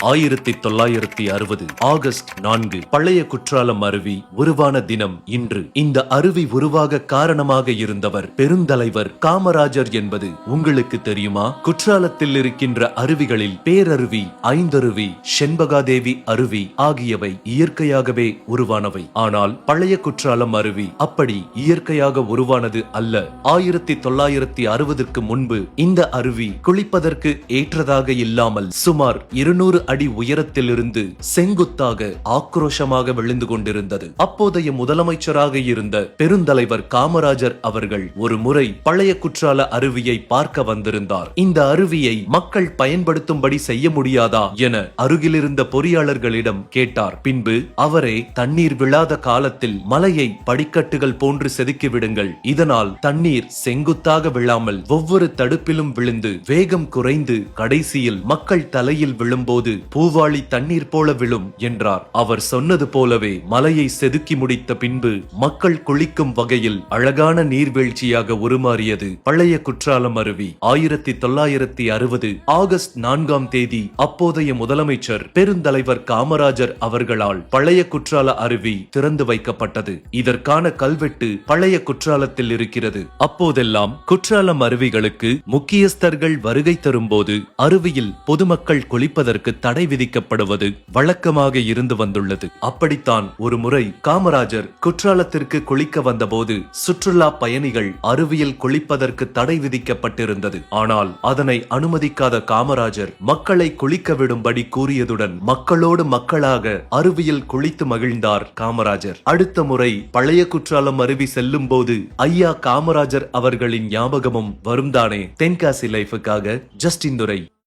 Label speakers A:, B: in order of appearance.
A: 1960 August 4 பழைய குற்றாலம் அருவி உருவான தினம் இன்று. இந்த அருவி உருவாக காரணமாக இருந்தவர் பெருந்தலைவர் காமராஜர் என்பது உங்களுக்கு தெரியுமா? குற்றாலத்தில் இருக்கின்ற அருவிகளில் பேரருவி, ஐந்தருவி, செண்பகாதேவி அருவி ஆகியவை இயற்கையாகவே உருவானவை. ஆனால் பழைய குற்றாலம் அருவி அப்படி இயற்கையாக உருவானது அல்ல. 1960க்கு முன்பு இந்த அருவி குளிப்பதற்கு ஏற்றதாக இல்லாமல் சுமார் 200 அடி உயரத்திலிருந்து செங்குத்தாக ஆக்ரோஷமாக விழுந்து கொண்டிருந்தது. அப்போதைய முதலமைச்சராக இருந்த பெருந்தலைவர் காமராஜர் அவர்கள் ஒரு முறை பழைய குற்றால அருவியை பார்க்க வந்திருந்தார். இந்த அருவியை மக்கள் பயன்படுத்தும்படி செய்ய முடியாதா என அருகிலிருந்த பொறியாளர்களிடம் கேட்டார். பின்பு அவரே தண்ணீர் விழாத காலத்தில் மலையை படிக்கட்டுகள் போன்று செதுக்கி விடுங்கள், இதனால் தண்ணீர் செங்குத்தாக விழாமல் ஒவ்வொரு தடுப்பிலும் விழுந்து வேகம் குறைந்து கடைசியில் மக்கள் தலையில் விழும்போது பூவாளி தண்ணீர் போல விழும் என்றார். அவர் சொன்னது போலவே மலையை செதுக்கி முடித்த பின்பு மக்கள் குளிக்கும் வகையில் அழகான நீர்வீழ்ச்சியாக உருமாறியது பழைய குற்றாலம் அருவி. 1960 ஆகஸ்ட் 4 அப்போதைய முதலமைச்சர் பெருந்தலைவர் காமராஜர் அவர்களால் பழைய குற்றால அருவி திறந்து வைக்கப்பட்டது. இதற்கான கல்வெட்டு பழைய குற்றாலத்தில் இருக்கிறது. அப்போதெல்லாம் குற்றாலம் அருவிகளுக்கு முக்கியஸ்தர்கள் வருகை தரும்போது அருவியில் பொதுமக்கள் குளிப்பதற்கு தடை விதிக்கப்படுவது வழக்கமாக இருந்து வந்துள்ளது. அப்படித்தான் ஒரு முறை காமராஜர் குற்றாலத்திற்கு குளிக்க வந்தபோது சுற்றுலா பயணிகள் அருவியில் குளிப்பதற்கு தடை விதிக்கப்பட்டிருந்தது. ஆனால் அதனை அனுமதிக்காத காமராஜர் மக்களை குளிக்க விடும்படி கூறியதுடன் மக்களோடு மக்களாக அருவியில் குளித்து மகிழ்ந்தார் காமராஜர். அடுத்த முறை பழைய குற்றாலம் அருவி செல்லும் போது ஐயா காமராஜர் அவர்களின் ஞாபகமும் வரும்தானே? தென்காசி லைஃபுக்காக ஜஸ்டின் துரை.